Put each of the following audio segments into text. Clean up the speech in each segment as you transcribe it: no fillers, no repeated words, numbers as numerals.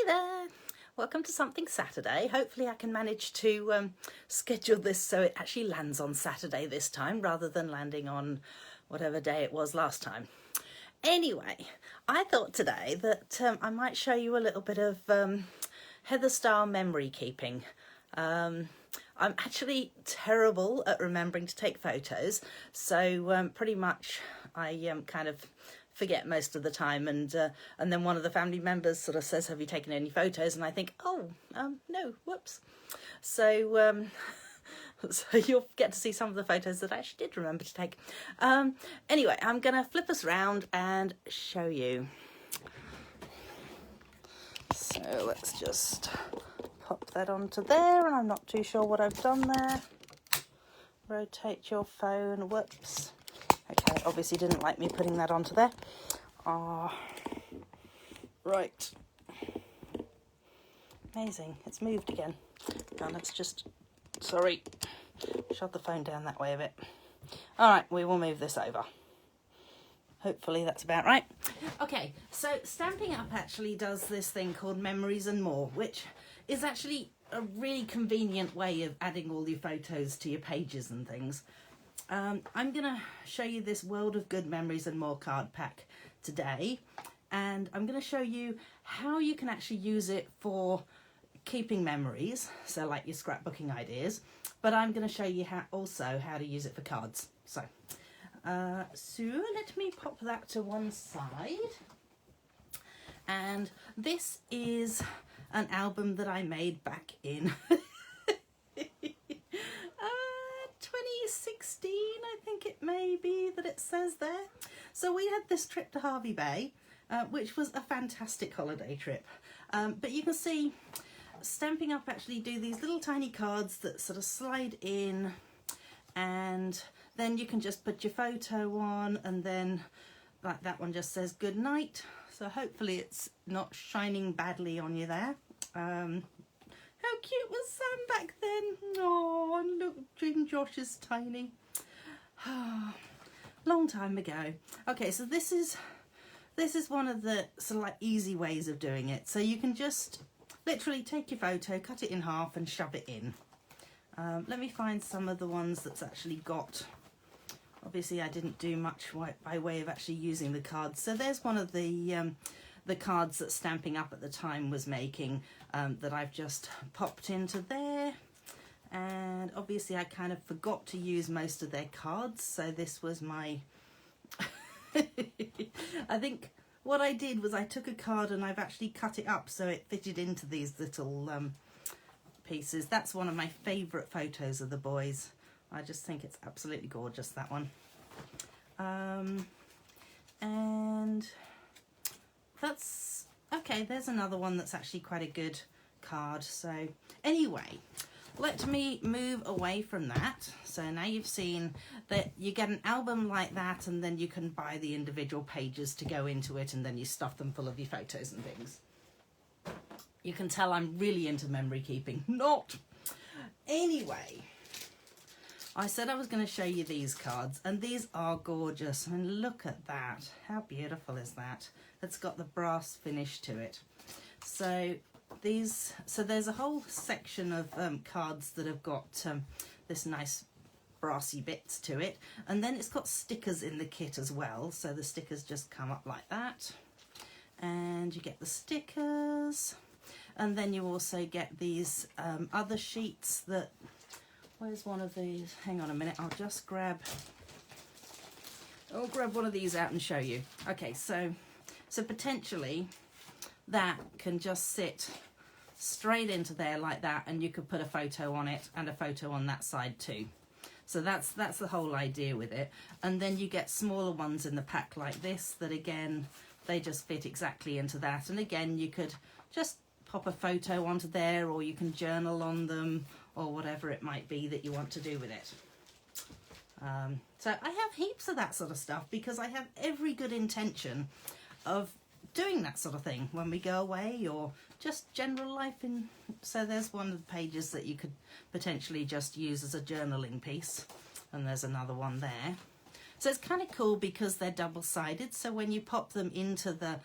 Hi there! Welcome to Something Saturday. Hopefully I can manage to schedule this so it actually lands on Saturday this time rather than landing on whatever day it was last time. Anyway, I thought today that I might show you a little bit of Heather style memory keeping. I'm actually terrible at remembering to take photos, so pretty much I kind of forget most of the time, and then one of the family members sort of says, "Have you taken any photos?" And I think, "Oh, no, whoops." So so you'll get to see some of the photos that I actually did remember to take. Anyway, I'm gonna flip us around and show you. So let's just pop that onto there, and I'm not too sure what I've done there. Rotate your phone. Whoops. Okay, obviously didn't like me putting that onto there. Right. Amazing, it's moved again. Now let's just, sorry, shove the phone down that way a bit. All right, we will move this over. Hopefully that's about right. Okay, so Stampin' Up actually does this thing called Memories and More, which is actually a really convenient way of adding all your photos to your pages and things. I'm going to show you this World of Good Memories and More card pack today, and I'm going to show you how you can actually use it for keeping memories, so like your scrapbooking ideas, but I'm going to show you also how to use it for cards. So let me pop that to one side, and this is an album that I made back in 2016, I think it may be that it says there. So we had this trip to Hervey Bay, which was a fantastic holiday trip. But you can see Stampin' Up actually do these little tiny cards that sort of slide in, and then you can just put your photo on, and then like that one just says good night. So hopefully it's not shining badly on you there. How cute was Sam back then? Oh, and look, Jim Josh is tiny. Long time ago. Okay, so this is one of the sort of like easy ways of doing it. So you can just literally take your photo, cut it in half and shove it in. Let me find some of the ones that's actually got. Obviously I didn't do much by way of actually using the cards. So there's one of the cards that Stampin' Up at the time was making, that I've just popped into there. And obviously I kind of forgot to use most of their cards, so this was my I think what I did was I took a card and I've actually cut it up so it fitted into these little pieces. That's one of my favourite photos of the boys. I just think it's absolutely gorgeous, that one. And that's okay. There's another one that's actually quite a good card. So anyway, let me move away from that. So now you've seen that you get an album like that, and then you can buy the individual pages to go into it, and then you stuff them full of your photos and things. You can tell I'm really into memory keeping. Not. Anyway, I said I was going to show you these cards, and these are gorgeous. I mean, look at that. How beautiful is that? It's got the brass finish to it. So there's a whole section of cards that have got this nice brassy bits to it, and then it's got stickers in the kit as well. So the stickers just come up like that, and you get the stickers, and then you also get these other sheets that. Where's one of these? Hang on a minute, I'll just grab one of these out and show you. Okay, so potentially that can just sit straight into there like that, and you could put a photo on it and a photo on that side too. So that's the whole idea with it. And then you get smaller ones in the pack like this that again, they just fit exactly into that. And again, you could just pop a photo onto there, or you can journal on them, or whatever it might be that you want to do with it. So I have heaps of that sort of stuff because I have every good intention of doing that sort of thing when we go away, or just general life. So there's one of the pages that you could potentially just use as a journaling piece, and there's another one there. So it's kind of cool because they're double-sided, so when you pop them into the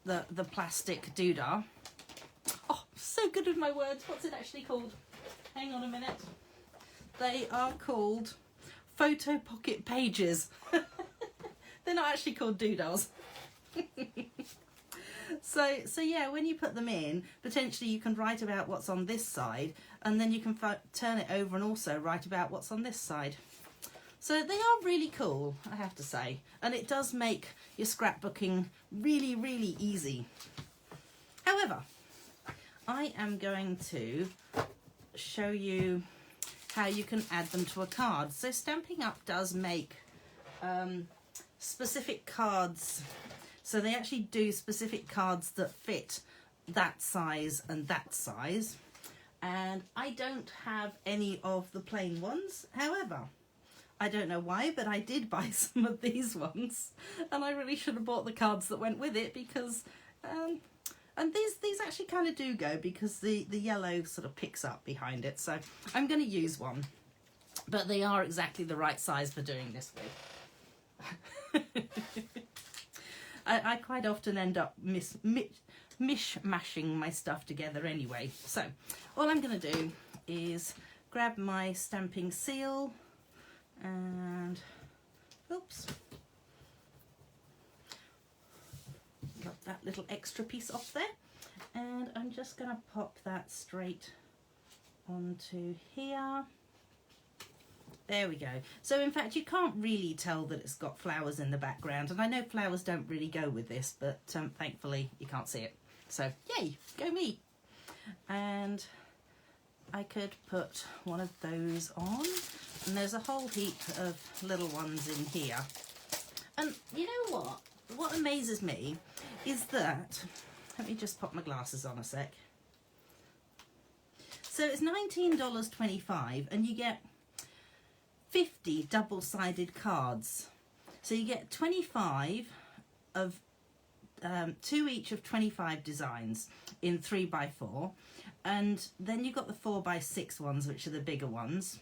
the plastic doodah. Oh, so good with my words. What's it actually called? Hang on a minute. They are called photo pocket pages. They're not actually called doodahs. So yeah, when you put them in, potentially you can write about what's on this side, and then you can turn it over and also write about what's on this side. So they are really cool, I have to say, and it does make your scrapbooking really, really easy. However, I am going to show you how you can add them to a card. So Stampin' Up does make specific cards. So they actually do specific cards that fit that size and that size. And I don't have any of the plain ones. However, I don't know why, but I did buy some of these ones. And I really should have bought the cards that went with it because... and these actually kind of do go because the yellow sort of picks up behind it. So I'm going to use one. But they are exactly the right size for doing this with. I quite often end up mishmashing my stuff together anyway. So all I'm going to do is grab my stamping seal and, oops, got that little extra piece off there, and I'm just going to pop that straight onto here. There we go. So in fact you can't really tell that it's got flowers in the background, and I know flowers don't really go with this, but thankfully you can't see it. So yay, go me. And I could put one of those on, and there's a whole heap of little ones in here. And you know what amazes me is that, let me just pop my glasses on a sec. So it's $19.25 and you get 50 double-sided cards. So you get 25 of 2 each of 25 designs in 3x4, and then you've got the 4x6 ones, which are the bigger ones.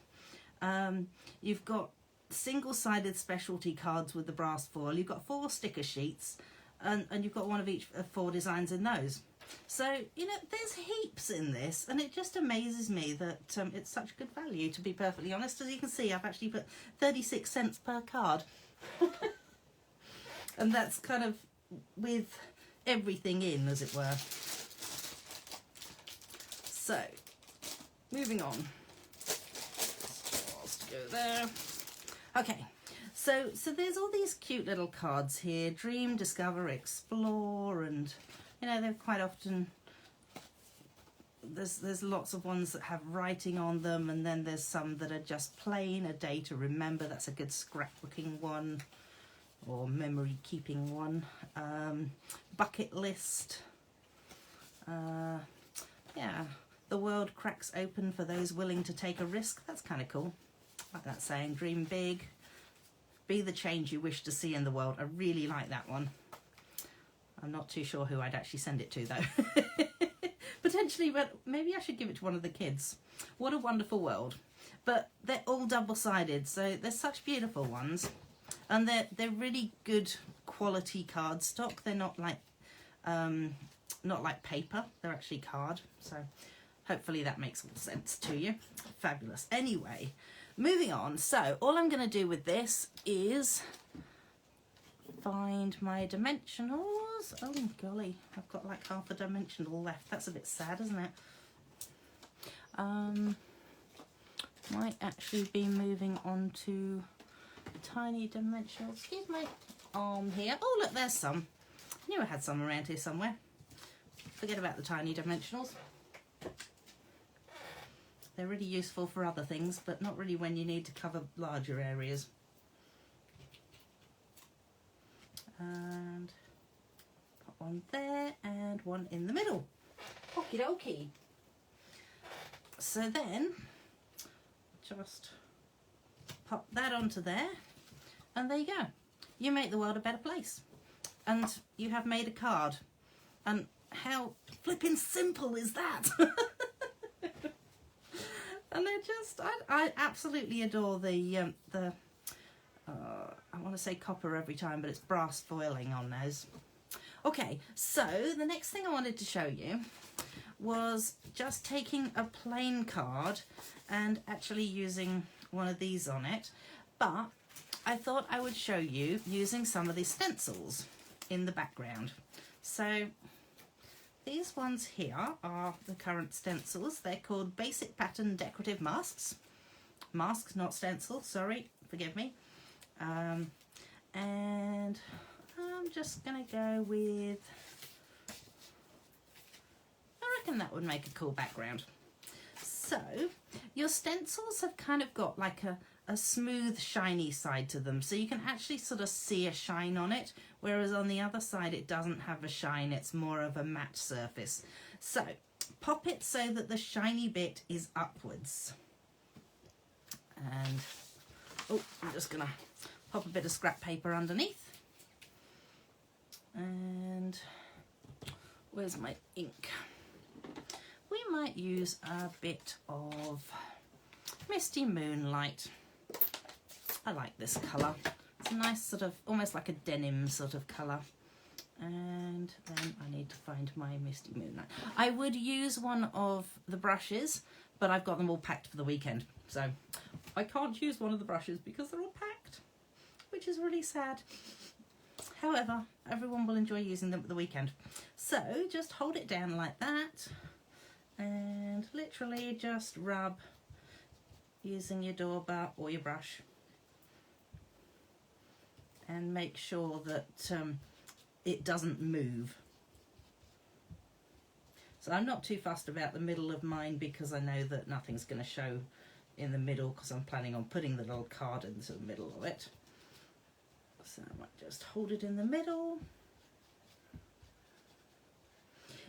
You've got single-sided specialty cards with the brass foil. You've got 4 sticker sheets, and you've got one of each of 4 designs in those. So, you know, there's heaps in this, and it just amazes me that it's such good value, to be perfectly honest. As you can see, I've actually put 36 cents per card. And that's kind of with everything in, as it were. So, moving on. Just go there. Okay, so there's all these cute little cards here. Dream, discover, explore, and... you know, they're quite often, there's lots of ones that have writing on them, and then there's some that are just plain, a day to remember. That's a good scrapbooking one, or memory keeping one. Bucket list. Yeah, the world cracks open for those willing to take a risk. That's kind of cool. Like that saying, dream big, be the change you wish to see in the world. I really like that one. I'm not too sure who I'd actually send it to though. Potentially, but maybe I should give it to one of the kids. What a wonderful world. But they're all double-sided, so they're such beautiful ones. And they're really good quality cardstock. They're not like paper, they're actually card. So hopefully that makes all sense to you. Fabulous. Anyway, moving on. So all I'm going to do with this is find my dimensionals. Oh golly, I've got like half a dimensional left. That's a bit sad, isn't it? Might actually be moving on to tiny dimensionals. Excuse my arm here. Oh look, there's some. I knew I had some around here somewhere. Forget about the tiny dimensionals. They're really useful for other things, but not really when you need to cover larger areas. And put one there and one in the middle. Okie dokie. So then just pop that onto there, and there you go. You make the world a better place, and you have made a card. And how flipping simple is that? And they're just, I absolutely adore the I want to say copper every time, but it's brass foiling on those. Okay, so the next thing I wanted to show you was just taking a plain card and actually using one of these on it, but I thought I would show you using some of these stencils in the background. So these ones here are the current stencils. They're called Basic Pattern Decorative Masks. Masks, not stencils, sorry, forgive me. And I'm just gonna go with, I reckon that would make a cool background. So your stencils have kind of got like a smooth shiny side to them, so you can actually sort of see a shine on it, whereas on the other side it doesn't have a shine, it's more of a matte surface. So pop it so that the shiny bit is upwards. And oh, I'm just gonna pop a bit of scrap paper underneath. And where's my ink? We might use a bit of Misty Moonlight. I like this colour. It's a nice sort of, almost like a denim sort of colour. And then I need to find my Misty Moonlight. I would use one of the brushes, but I've got them all packed for the weekend. So I can't use one of the brushes because they're all packed, which is really sad. However, everyone will enjoy using them at the weekend. So just hold it down like that and literally just rub using your dauber or your brush, and make sure that it doesn't move. So I'm not too fussed about the middle of mine because I know that nothing's going to show in the middle because I'm planning on putting the little card into the middle of it. So I might just hold it in the middle.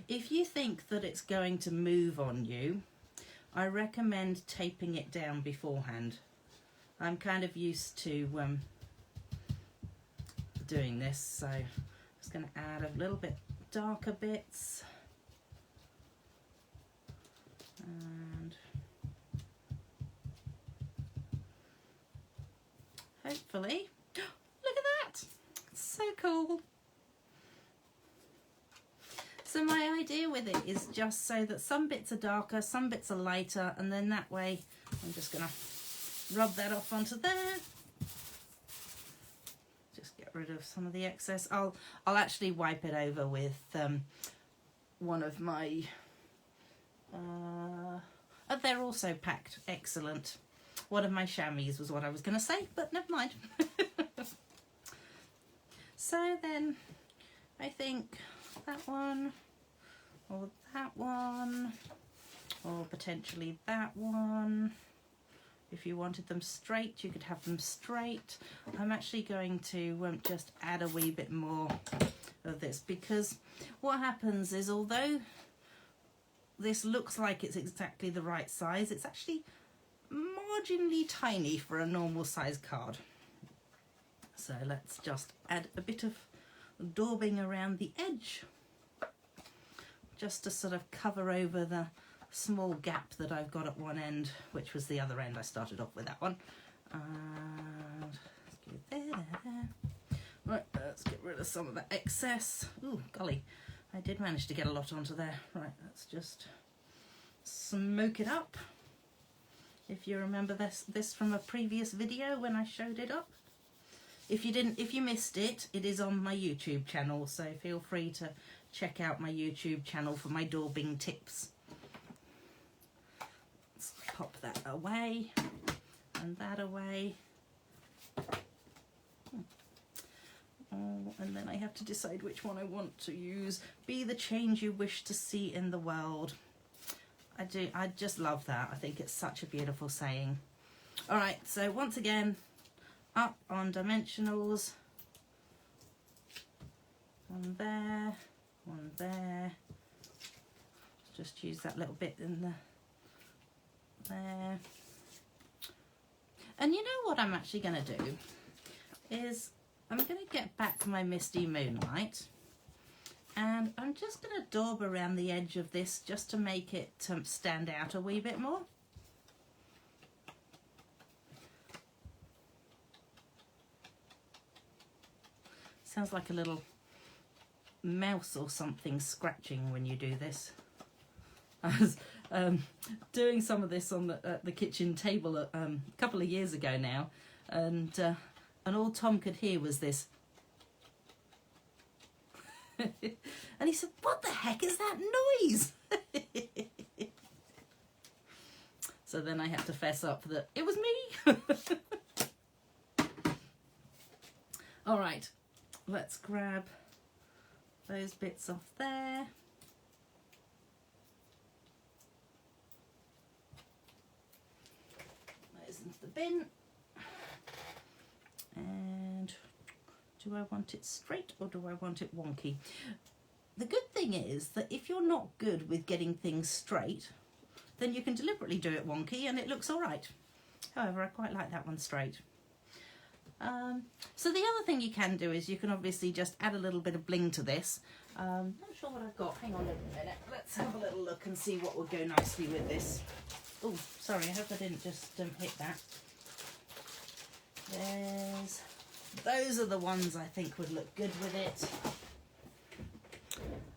If you think that it's going to move on you, I recommend taping it down beforehand. I'm kind of used to doing this, so I'm just going to add a little bit darker bits. And hopefully, look at that, it's so cool. So my idea with it is just so that some bits are darker, some bits are lighter, and then that way I'm just gonna rub that off onto there. Just get rid of some of the excess. I'll actually wipe it over with one of my they're also packed, excellent. One of my chamois was what I was going to say, but never mind. So then I think that one, or that one, or potentially that one. If you wanted them straight, you could have them straight. I'm actually going to just add a wee bit more of this, because what happens is, although this looks like it's exactly the right size, it's actually marginally tiny for a normal size card. So let's just add a bit of daubing around the edge, just to sort of cover over the small gap that I've got at one end, which was the other end. I started off with that one. And let's go there. Right, let's get rid of some of the excess. Ooh, golly, I did manage to get a lot onto there. Right, let's just smoke it up. If you remember this from a previous video when I showed it up. If you didn't, if you missed it, it is on my YouTube channel, so feel free to check out my YouTube channel for my daubing tips. Let's pop that away and that away. Oh, and then I have to decide which one I want to use. Be the change you wish to see in the world. I just love that. I think it's such a beautiful saying. All right, so once again, up on dimensionals. One there, one there. Just use that little bit in there. And you know what I'm actually going to do is I'm going to get back my Misty Moonlight, and I'm just going to daub around the edge of this just to make it stand out a wee bit more. Sounds like a little mouse or something scratching when you do this. I was doing some of this on the kitchen table a couple of years ago now, and all Tom could hear was this. And he said, "What the heck is that noise?" So then I had to fess up that it was me. All right, let's grab those bits off there. Those into the bin. And do I want it straight or do I want it wonky? The good thing is that if you're not good with getting things straight, then you can deliberately do it wonky and it looks all right. However, I quite like that one straight. So the other thing you can do is you can obviously just add a little bit of bling to this. Not sure what I've got. Hang on a minute. Let's have a little look and see what would go nicely with this. Oh, sorry, I hope I didn't just hit that. Those are the ones I think would look good with it.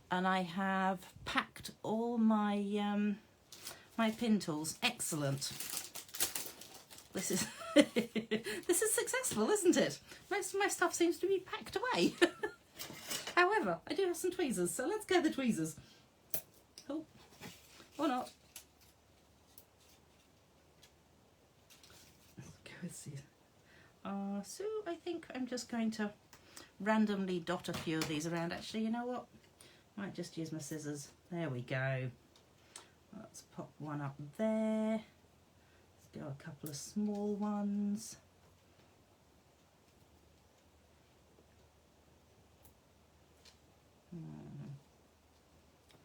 And I have packed all my my pin tools. Excellent. This is this is successful, isn't it? Most of my stuff seems to be packed away. However, I do have some tweezers, so let's go the tweezers. Oh, or not. Let's go with these. So I think I'm just going to randomly dot a few of these around. Actually, you know what? Might just use my scissors. There we go. Let's pop one up there. Let's go a couple of small ones.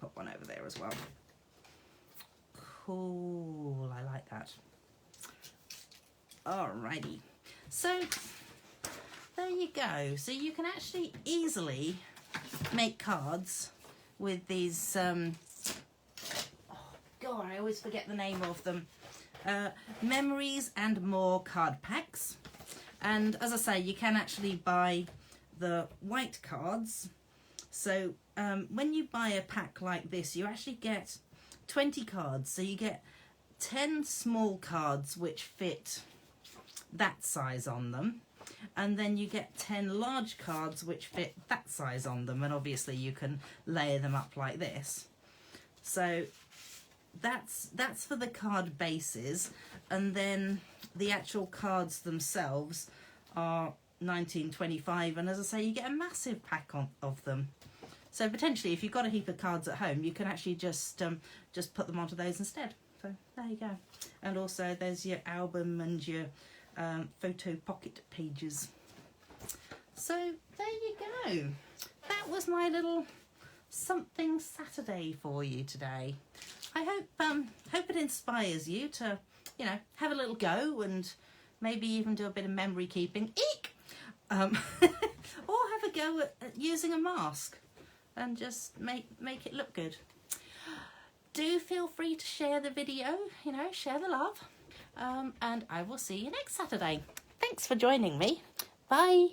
Pop one over there as well. Cool, I like that. Alrighty. So there you go. So you can actually easily make cards with these oh god, I always forget the name of them. Memories and More card packs. And as I say, you can actually buy the white cards. So when you buy a pack like this, you actually get 20 cards. So you get 10 small cards which fit that size on them, and then you get 10 large cards which fit that size on them, and obviously you can layer them up like this. So that's for the card bases, and then the actual cards themselves are $19.25, and as I say, you get a massive pack of them. So potentially, if you've got a heap of cards at home, you can actually just put them onto those instead. So there you go. And also there's your album and your photo pocket pages. So there you go. That was my little something Saturday for you today. I hope it inspires you to, you know, have a little go and maybe even do a bit of memory keeping. Eek! Or have a go at using a mask and just make it look good. Do feel free to share the video, you know, share the love. And I will see you next Saturday. Thanks for joining me. Bye.